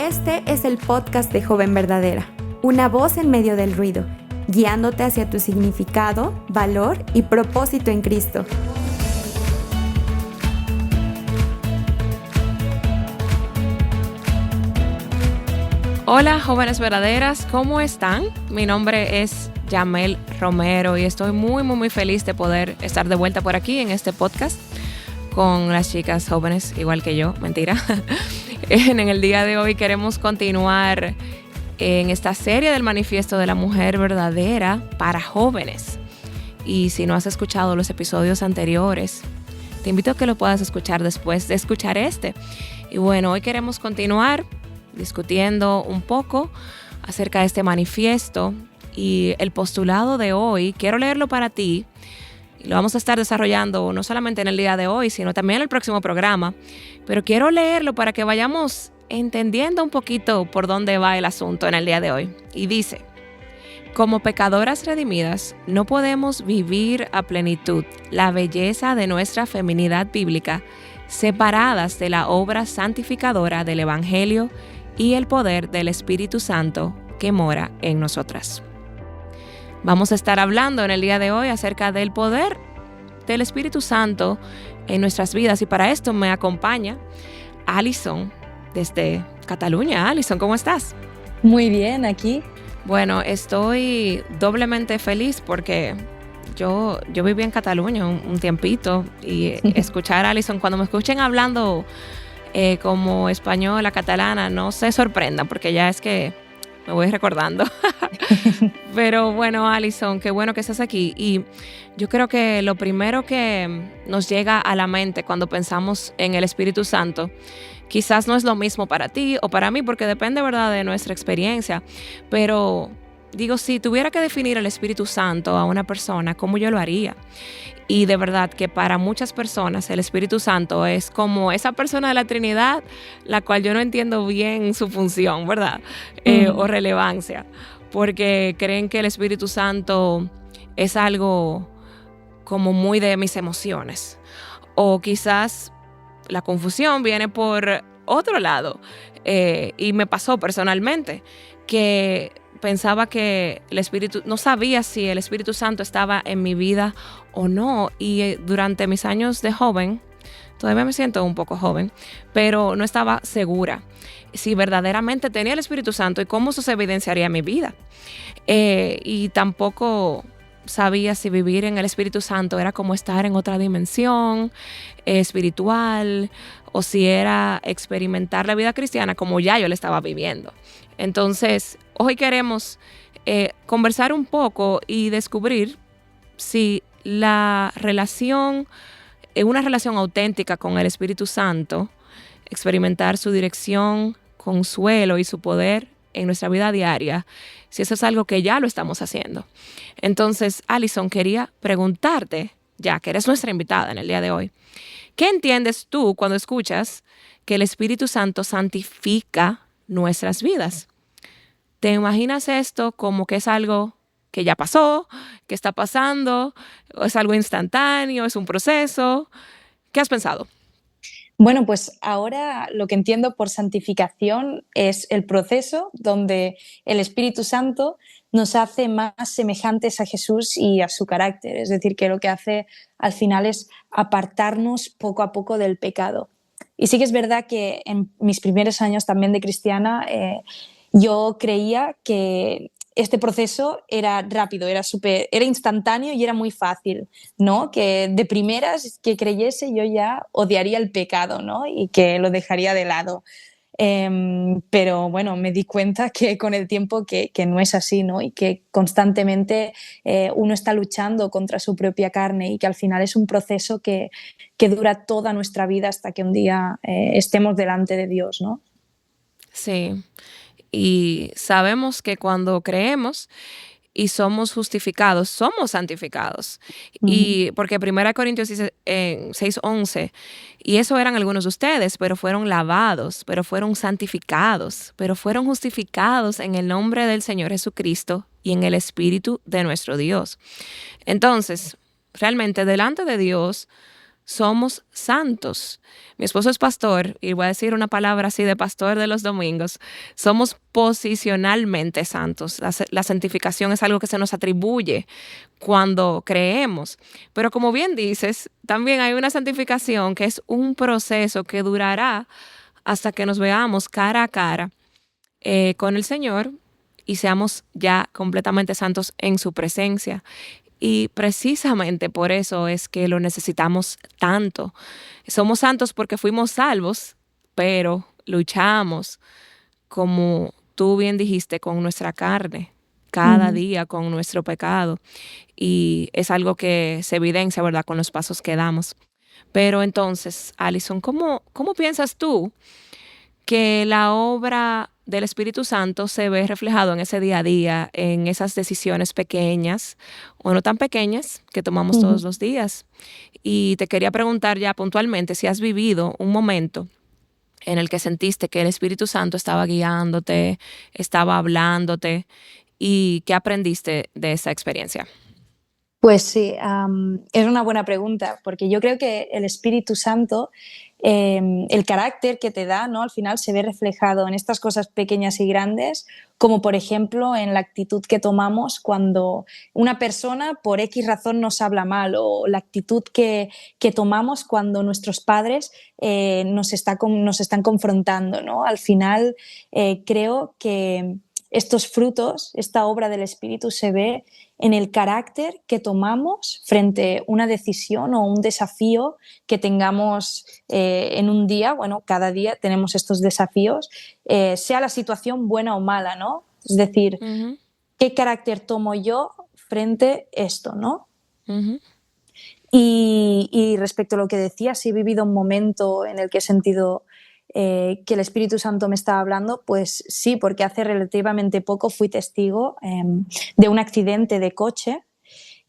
Este es el podcast de Joven Verdadera, una voz en medio del ruido, guiándote hacia tu significado, valor y propósito en Cristo. Hola, jóvenes verdaderas, ¿cómo están? Mi nombre es Yamel Romero y estoy muy feliz de poder estar de vuelta por aquí en este podcast con las chicas jóvenes, igual que yo, mentira. En el día de hoy queremos continuar en esta serie del Manifiesto de la Mujer Verdadera para jóvenes. Y si no has escuchado los episodios anteriores, te invito a que lo puedas escuchar después de escuchar este. Y bueno, hoy queremos continuar discutiendo un poco acerca de este manifiesto y el postulado de hoy. Quiero leerlo para ti y lo vamos a estar desarrollando no solamente en el día de hoy, sino también en el próximo programa, pero quiero leerlo para que vayamos entendiendo un poquito por dónde va el asunto en el día de hoy. Y dice: como pecadoras redimidas, no podemos vivir a plenitud la belleza de nuestra feminidad bíblica separadas de la obra santificadora del Evangelio y el poder del Espíritu Santo que mora en nosotras. Vamos a estar hablando en el día de hoy acerca del poder del Espíritu Santo en nuestras vidas, y para esto me acompaña Alison desde Cataluña. Alison, ¿cómo estás? Muy bien, aquí. Bueno, estoy doblemente feliz porque yo viví en Cataluña un tiempito, y escuchar a Alison, cuando me escuchen hablando como española, catalana, no se sorprendan porque ya es que me voy recordando. Pero bueno, Alison, qué bueno que estás aquí. Y yo creo que lo primero que nos llega a la mente cuando pensamos en el Espíritu Santo, quizás no es lo mismo para ti o para mí, porque depende, ¿verdad?, de nuestra experiencia. Pero digo, si tuviera que definir el Espíritu Santo a una persona, ¿cómo yo lo haría? Y de verdad que para muchas personas el Espíritu Santo es como esa persona de la Trinidad, la cual yo no entiendo bien su función, ¿verdad? O relevancia, porque creen que el Espíritu Santo es algo como muy de mis emociones. O quizás la confusión viene por otro lado. Y me pasó personalmente que pensaba que no sabía si el Espíritu Santo estaba en mi vida o no. Y durante mis años de joven, todavía me siento un poco joven, pero no estaba segura si verdaderamente tenía el Espíritu Santo y cómo eso se evidenciaría en mi vida. Y tampoco sabía si vivir en el Espíritu Santo era como estar en otra dimensión espiritual, o si era experimentar la vida cristiana como ya yo la estaba viviendo. Entonces, hoy queremos conversar un poco y descubrir si la relación, una relación auténtica con el Espíritu Santo, experimentar su dirección, consuelo y su poder en nuestra vida diaria, si eso es algo que ya lo estamos haciendo. Entonces, Alison, quería preguntarte, ya que eres nuestra invitada en el día de hoy, ¿qué entiendes tú cuando escuchas que el Espíritu Santo santifica nuestras vidas? ¿Te imaginas esto como que es algo que ya pasó, que está pasando, o es algo instantáneo, es un proceso? ¿Qué has pensado? Bueno, pues ahora lo que entiendo por santificación es el proceso donde el Espíritu Santo nos hace más semejantes a Jesús y a su carácter. Es decir, que lo que hace al final es apartarnos poco a poco del pecado. Y sí que es verdad que en mis primeros años también de cristiana, yo creía que este proceso era rápido, era instantáneo y era muy fácil, ¿no? Que de primeras que creyese yo ya odiaría el pecado, ¿no? Y que lo dejaría de lado. Pero bueno, me di cuenta que con el tiempo que no es así, ¿no? Y que constantemente uno está luchando contra su propia carne, y que al final es un proceso que dura toda nuestra vida hasta que un día estemos delante de Dios, ¿no? Sí. Y sabemos que cuando creemos y somos justificados, somos santificados. Y porque 1 Corintios dice 6:11, y eso eran algunos de ustedes, pero fueron lavados, pero fueron santificados, pero fueron justificados en el nombre del Señor Jesucristo y en el Espíritu de nuestro Dios. Entonces, realmente delante de Dios somos santos. Mi esposo es pastor y voy a decir una palabra así de pastor de los domingos. Somos posicionalmente santos. La santificación es algo que se nos atribuye cuando creemos. Pero como bien dices, también hay una santificación que es un proceso que durará hasta que nos veamos cara a cara con el Señor y seamos ya completamente santos en su presencia. Y precisamente por eso es que lo necesitamos tanto. Somos santos porque fuimos salvos, pero luchamos, como tú bien dijiste, con nuestra carne, cada día con nuestro pecado. Y es algo que se evidencia, ¿verdad?, con los pasos que damos. Pero entonces, Alison, ¿cómo piensas tú que la obra del Espíritu Santo se ve reflejado en ese día a día, en esas decisiones pequeñas o no tan pequeñas que tomamos todos los días? Y te quería preguntar ya puntualmente si has vivido un momento en el que sentiste que el Espíritu Santo estaba guiándote, estaba hablándote, y qué aprendiste de esa experiencia. Pues sí, es una buena pregunta, porque yo creo que el Espíritu Santo, el carácter que te da, ¿no?, al final se ve reflejado en estas cosas pequeñas y grandes, como por ejemplo en la actitud que tomamos cuando una persona por X razón nos habla mal, o la actitud que tomamos cuando nuestros padres nos están confrontando, ¿no? Al final creo que estos frutos, esta obra del Espíritu se ve en el carácter que tomamos frente a una decisión o un desafío que tengamos en un día. Bueno, cada día tenemos estos desafíos, sea la situación buena o mala, ¿no? Es decir, ¿qué carácter tomo yo frente a esto, ¿no? Y respecto a lo que decías, si he vivido un momento en el que he sentido que el Espíritu Santo me estaba hablando, pues sí, porque hace relativamente poco fui testigo de un accidente de coche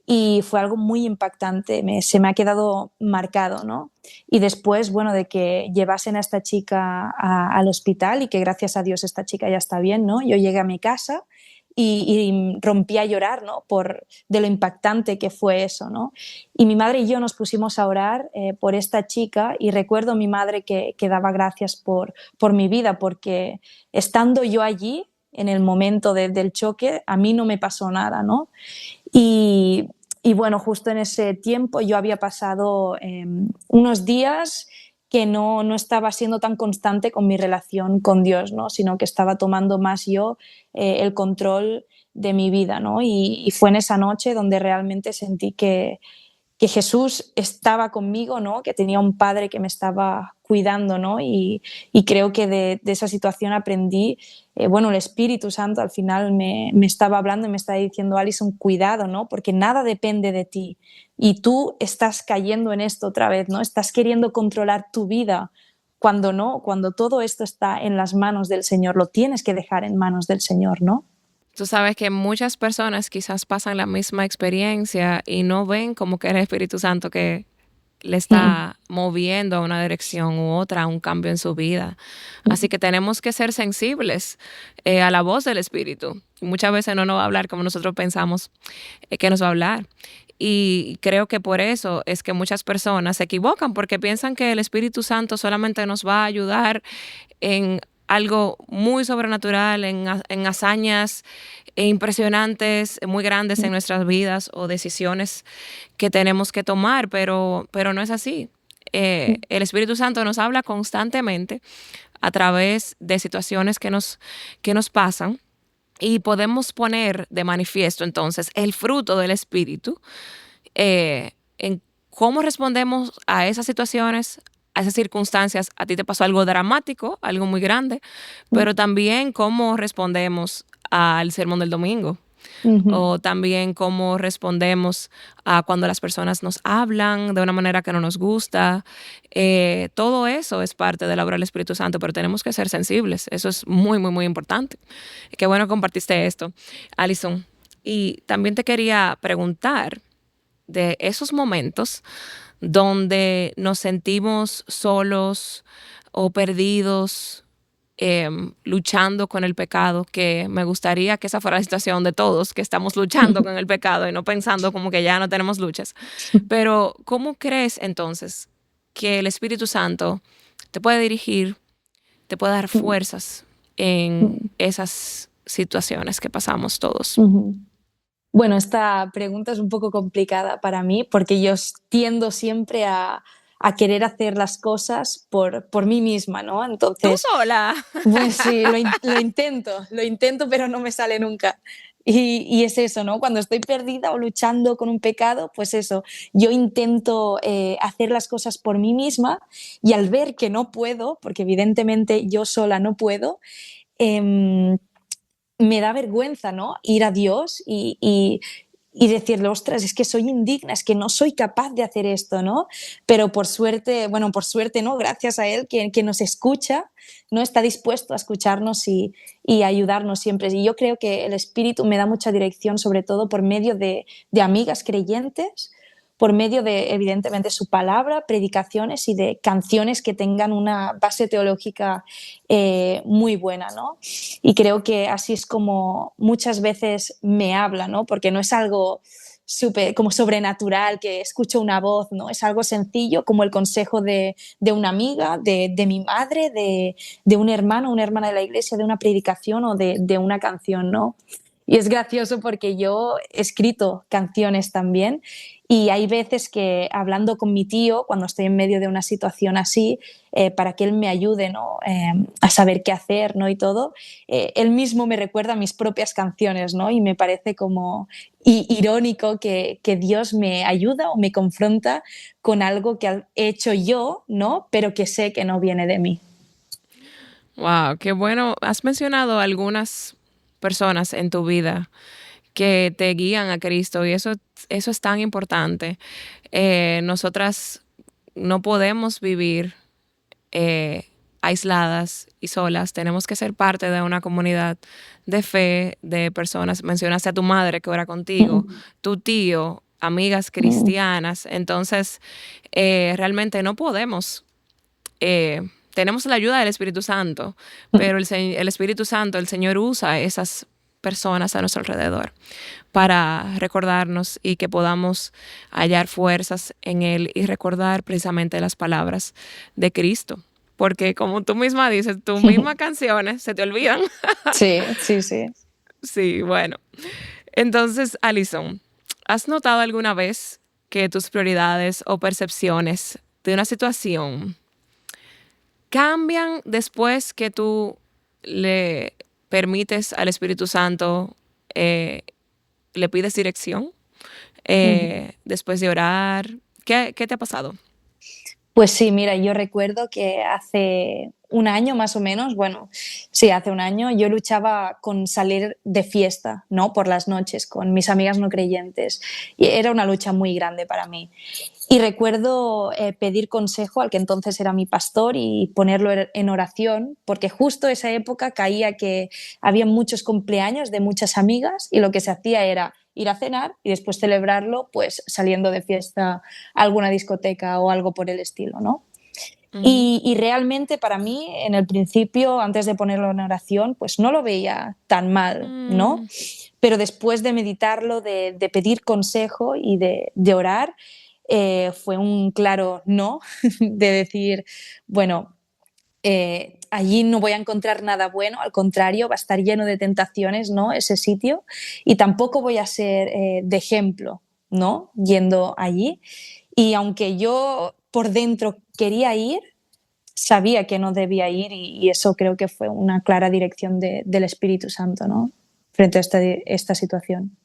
y fue algo muy impactante, se me ha quedado marcado, ¿no? Y después, bueno, de que llevasen a esta chica al hospital y que gracias a Dios esta chica ya está bien, ¿no? Yo llegué a mi casa y rompí a llorar, ¿no?, de lo impactante que fue eso, ¿no? Y mi madre y yo nos pusimos a orar por esta chica, y recuerdo a mi madre que daba gracias por mi vida, porque estando yo allí en el momento del choque, a mí no me pasó nada, ¿no? Y bueno, justo en ese tiempo yo había pasado unos días que no estaba siendo tan constante con mi relación con Dios, ¿no?, sino que estaba tomando más yo el control de mi vida, ¿no? Y fue en esa noche donde realmente sentí que Jesús estaba conmigo, ¿no?, que tenía un padre que me estaba cuidando, ¿no? Y creo que de esa situación aprendí, bueno, el Espíritu Santo al final me estaba hablando y me estaba diciendo: Alison, cuidado, ¿no?, porque nada depende de ti y tú estás cayendo en esto otra vez, ¿no? Estás queriendo controlar tu vida cuando no, cuando todo esto está en las manos del Señor, lo tienes que dejar en manos del Señor, ¿no? Tú sabes que muchas personas quizás pasan la misma experiencia y no ven como que es el Espíritu Santo que le está moviendo a una dirección u otra, a un cambio en su vida. Así que tenemos que ser sensibles a la voz del Espíritu. Muchas veces no nos va a hablar como nosotros pensamos que nos va a hablar. Y creo que por eso es que muchas personas se equivocan, porque piensan que el Espíritu Santo solamente nos va a ayudar en algo muy sobrenatural, en hazañas impresionantes, muy grandes en nuestras vidas, o decisiones que tenemos que tomar, pero no es así. El Espíritu Santo nos habla constantemente a través de situaciones que nos pasan, y podemos poner de manifiesto entonces el fruto del Espíritu en cómo respondemos a esas situaciones, a esas circunstancias. A ti te pasó algo dramático, algo muy grande, pero también cómo respondemos al sermón del domingo. O también cómo respondemos a cuando las personas nos hablan de una manera que no nos gusta. Todo eso es parte de la obra del Espíritu Santo, pero tenemos que ser sensibles. Eso es muy, muy, muy importante. Qué bueno que compartiste esto, Alison. Y también te quería preguntar de esos momentos donde nos sentimos solos o perdidos luchando con el pecado, que me gustaría que esa fuera la situación de todos, que estamos luchando con el pecado y no pensando como que ya no tenemos luchas. Pero, ¿cómo crees entonces que el Espíritu Santo te puede dirigir, te puede dar fuerzas en esas situaciones que pasamos todos? Bueno, esta pregunta es un poco complicada para mí porque yo tiendo siempre a querer hacer las cosas por mí misma, ¿no? ¡Tú Entonces, sola! pues sí, lo intento, pero no me sale nunca. Y es eso, ¿no? Cuando estoy perdida o luchando con un pecado, pues eso, yo intento hacer las cosas por mí misma y al ver que no puedo, porque evidentemente yo sola no puedo, em, me da vergüenza, ¿no? Ir a Dios y decirle, ostras, es que soy indigna, es que no soy capaz de hacer esto, ¿no? Pero por suerte, bueno, por suerte, ¿no? Gracias a Él que nos escucha, ¿no? Está dispuesto a escucharnos y ayudarnos siempre. Y yo creo que el Espíritu me da mucha dirección, sobre todo por medio de amigas creyentes, por medio de, evidentemente, su palabra, predicaciones y de canciones que tengan una base teológica muy buena, ¿no? Y creo que así es como muchas veces me habla, ¿no? Porque no es algo como sobrenatural, que escucho una voz, ¿no? Es algo sencillo, como el consejo de una amiga, de mi madre, de un hermano, una hermana de la iglesia, de una predicación o de una canción, ¿no? Y es gracioso porque yo he escrito canciones también y hay veces que hablando con mi tío, cuando estoy en medio de una situación así, para que él me ayude, ¿no? A saber qué hacer, ¿no? Y todo, él mismo me recuerda mis propias canciones, ¿no? Y me parece como irónico que Dios me ayuda o me confronta con algo que he hecho yo, ¿no? Pero que sé que no viene de mí. Wow, qué bueno. Has mencionado algunas personas en tu vida que te guían a Cristo y eso es tan importante. Nosotras no podemos vivir aisladas y solas. Tenemos que ser parte de una comunidad de fe, de personas. Mencionaste a tu madre que ora contigo, tu tío, amigas cristianas. Entonces, realmente no podemos. Tenemos la ayuda del Espíritu Santo, pero el Espíritu Santo, el Señor usa esas personas a nuestro alrededor para recordarnos y que podamos hallar fuerzas en Él y recordar precisamente las palabras de Cristo. Porque como tú misma dices, tus mismas canciones se te olvidan. Sí, sí, sí. Sí, bueno. Entonces, Alison, ¿has notado alguna vez que tus prioridades o percepciones de una situación cambian después que tú le permites al Espíritu Santo, le pides dirección, después de orar? ¿Qué te ha pasado? Pues sí, mira, yo recuerdo que hace un año más o menos, bueno, sí, hace un año yo luchaba con salir de fiesta, ¿no? Por las noches con mis amigas no creyentes y era una lucha muy grande para mí. Y recuerdo pedir consejo al que entonces era mi pastor y ponerlo en oración, porque justo esa época caía que había muchos cumpleaños de muchas amigas y lo que se hacía era ir a cenar y después celebrarlo pues saliendo de fiesta a alguna discoteca o algo por el estilo, ¿no? Y realmente para mí, en el principio, antes de ponerlo en oración, pues no lo veía tan mal, ¿no? Pero después de meditarlo, de pedir consejo y de orar, fue un claro no, de decir, bueno, allí no voy a encontrar nada bueno, al contrario, va a estar lleno de tentaciones, ¿no? Ese sitio, y tampoco voy a ser de ejemplo, ¿no? Yendo allí. Y aunque yo por dentro quería ir, sabía que no debía ir y eso creo que fue una clara dirección del Espíritu Santo, ¿no? Frente a esta situación.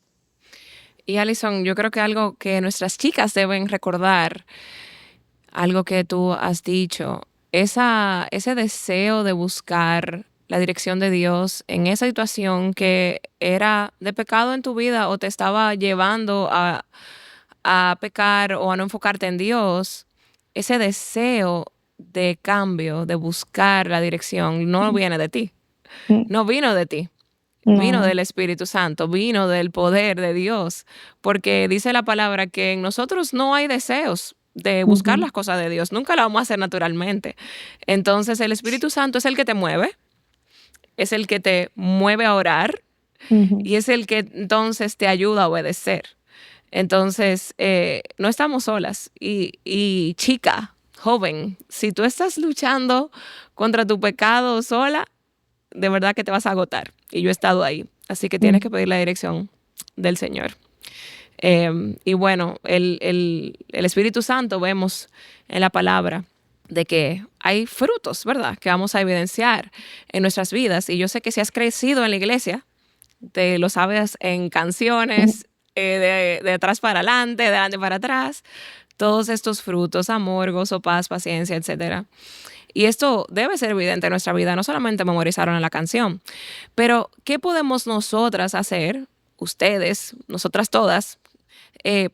Y Alison, yo creo que algo que nuestras chicas deben recordar, algo que tú has dicho, ese deseo de buscar la dirección de Dios en esa situación que era de pecado en tu vida o te estaba llevando a pecar o a no enfocarte en Dios, ese deseo de cambio, de buscar la dirección, no viene de ti, no vino de ti. Vino No. del Espíritu Santo, vino del poder de Dios, porque dice la palabra que en nosotros no hay deseos de buscar las cosas de Dios, nunca lo vamos a hacer naturalmente. Entonces el Espíritu Santo es el que te mueve es el que te mueve a orar y es el que entonces te ayuda a obedecer. Entonces, no estamos solas. Y chica, joven, si tú estás luchando contra tu pecado sola, de verdad que te vas a agotar. Y yo he estado ahí. Así que tienes que pedir la dirección del Señor. Y bueno, el Espíritu Santo vemos en la palabra de que hay frutos, ¿verdad?, que vamos a evidenciar en nuestras vidas. Y yo sé que si has crecido en la iglesia, te lo sabes en canciones, de atrás para adelante, de adelante para atrás, todos estos frutos, amor, gozo, paz, paciencia, etc. Y esto debe ser evidente en nuestra vida, no solamente memorizaron en la canción. Pero, ¿qué podemos nosotras hacer, ustedes, nosotras todas,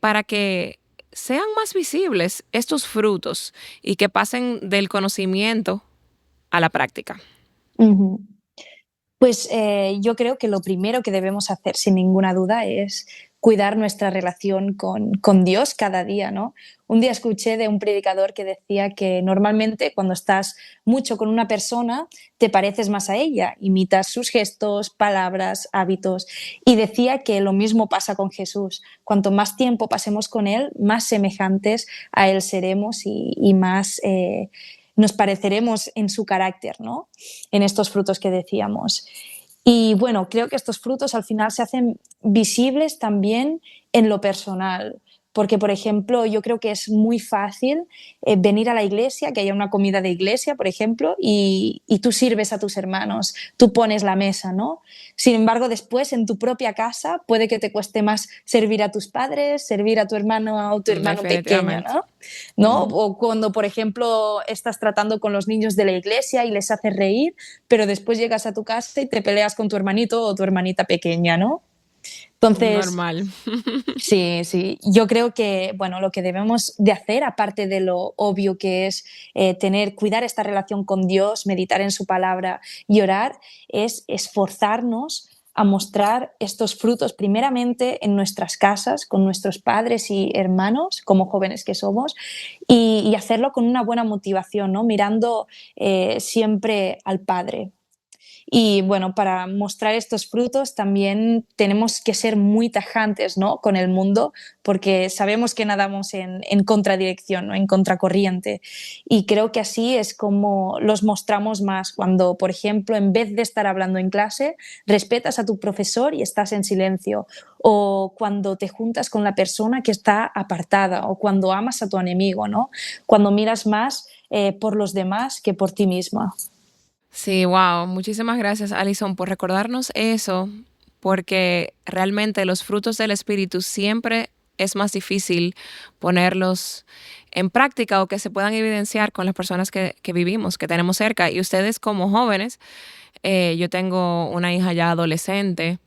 para que sean más visibles estos frutos y que pasen del conocimiento a la práctica? Pues yo creo que lo primero que debemos hacer, sin ninguna duda, es cuidar nuestra relación con Dios cada día, ¿no? Un día escuché de un predicador que decía que normalmente cuando estás mucho con una persona te pareces más a ella, imitas sus gestos, palabras, hábitos, y decía que lo mismo pasa con Jesús. Cuanto más tiempo pasemos con Él, más semejantes a Él seremos y más nos pareceremos en su carácter, ¿no? En estos frutos que decíamos. Y bueno, creo que estos frutos al final se hacen visibles también en lo personal. Porque, por ejemplo, yo creo que es muy fácil venir a la iglesia, que haya una comida de iglesia, por ejemplo, y tú sirves a tus hermanos, tú pones la mesa, ¿no? Sin embargo, después en tu propia casa puede que te cueste más servir a tus padres, servir a tu hermano o tu hermano pequeño, ¿no? O cuando, por ejemplo, estás tratando con los niños de la iglesia y les haces reír, pero después llegas a tu casa y te peleas con tu hermanito o tu hermanita pequeña, ¿no? Entonces, normal. Sí. Yo creo que, bueno, lo que debemos de hacer, aparte de lo obvio que es cuidar esta relación con Dios, meditar en su palabra y orar, es esforzarnos a mostrar estos frutos primeramente en nuestras casas, con nuestros padres y hermanos, como jóvenes que somos, y hacerlo con una buena motivación, ¿no? Mirando siempre al Padre. Y bueno, para mostrar estos frutos también tenemos que ser muy tajantes, ¿no?, con el mundo, porque sabemos que nadamos en contradirección, ¿no?, en contracorriente. Y creo que así es como los mostramos más cuando, por ejemplo, en vez de estar hablando en clase, respetas a tu profesor y estás en silencio. O cuando te juntas con la persona que está apartada, o cuando amas a tu enemigo, ¿no?, cuando miras más por los demás que por ti misma. Sí, wow. Muchísimas gracias, Alison, por recordarnos eso, porque realmente los frutos del Espíritu siempre es más difícil ponerlos en práctica o que se puedan evidenciar con las personas que vivimos, que tenemos cerca. Y ustedes como jóvenes, yo tengo una hija ya adolescente,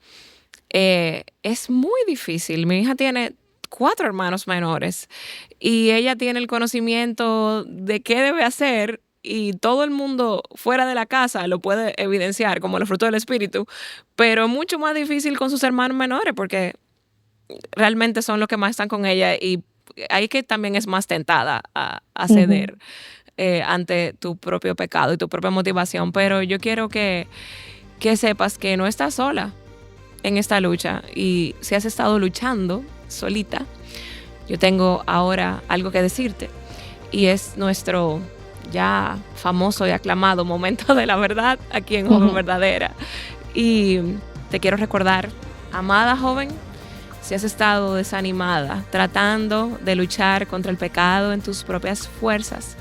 es muy difícil. Mi hija tiene 4 hermanos menores y ella tiene el conocimiento de qué debe hacer y todo el mundo fuera de la casa lo puede evidenciar como los frutos del Espíritu, pero mucho más difícil con sus hermanos menores porque realmente son los que más están con ella y ahí que también es más tentada a ceder ante tu propio pecado y tu propia motivación. Pero yo quiero que sepas que no estás sola en esta lucha y si has estado luchando solita, yo tengo ahora algo que decirte y es nuestro ya famoso y aclamado momento de la verdad aquí en Joven Verdadera. Y te quiero recordar, amada joven, si has estado desanimada, tratando de luchar contra el pecado en tus propias fuerzas,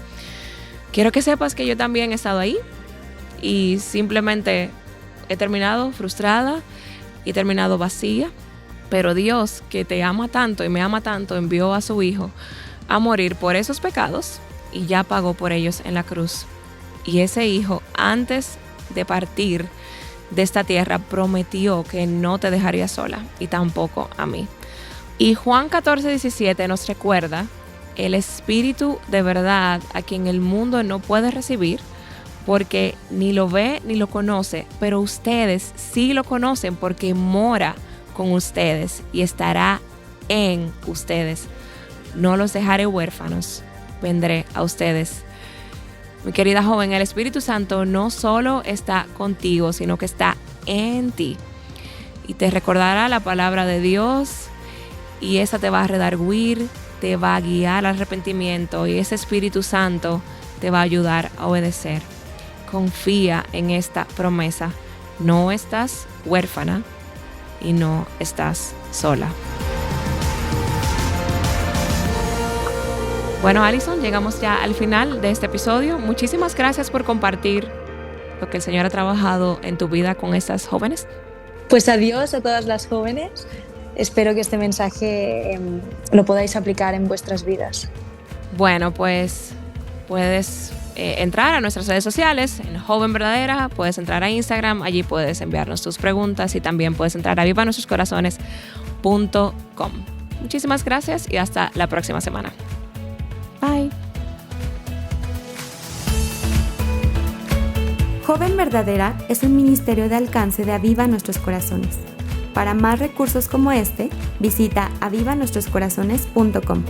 quiero que sepas que yo también he estado ahí y simplemente he terminado frustrada y he terminado vacía, pero Dios, que te ama tanto y me ama tanto, envió a su Hijo a morir por esos pecados y ya pagó por ellos en la cruz. Y ese Hijo, antes de partir de esta tierra, prometió que no te dejaría sola y tampoco a mí. Y Juan 14:17 nos recuerda el Espíritu de verdad a quien el mundo no puede recibir porque ni lo ve ni lo conoce, pero ustedes sí lo conocen porque mora con ustedes y estará en ustedes. No los dejaré huérfanos, vendré a ustedes. Mi querida joven, el Espíritu Santo no solo está contigo, sino que está en ti. Y te recordará la palabra de Dios y esa te va a redarguir, te va a guiar al arrepentimiento y ese Espíritu Santo te va a ayudar a obedecer. Confía en esta promesa. No estás huérfana y no estás sola. Bueno, Alison, llegamos ya al final de este episodio. Muchísimas gracias por compartir lo que el Señor ha trabajado en tu vida con estas jóvenes. Pues adiós a todas las jóvenes. Espero que este mensaje lo podáis aplicar en vuestras vidas. Bueno, pues puedes entrar a nuestras redes sociales, en Joven Verdadera, puedes entrar a Instagram, allí puedes enviarnos tus preguntas y también puedes entrar a vivanuestroscorazones.com. Muchísimas gracias y hasta la próxima semana. Bye. Joven Verdadera es un ministerio de alcance de Aviva Nuestros Corazones. Para más recursos como este, visita avivanuestroscorazones.com.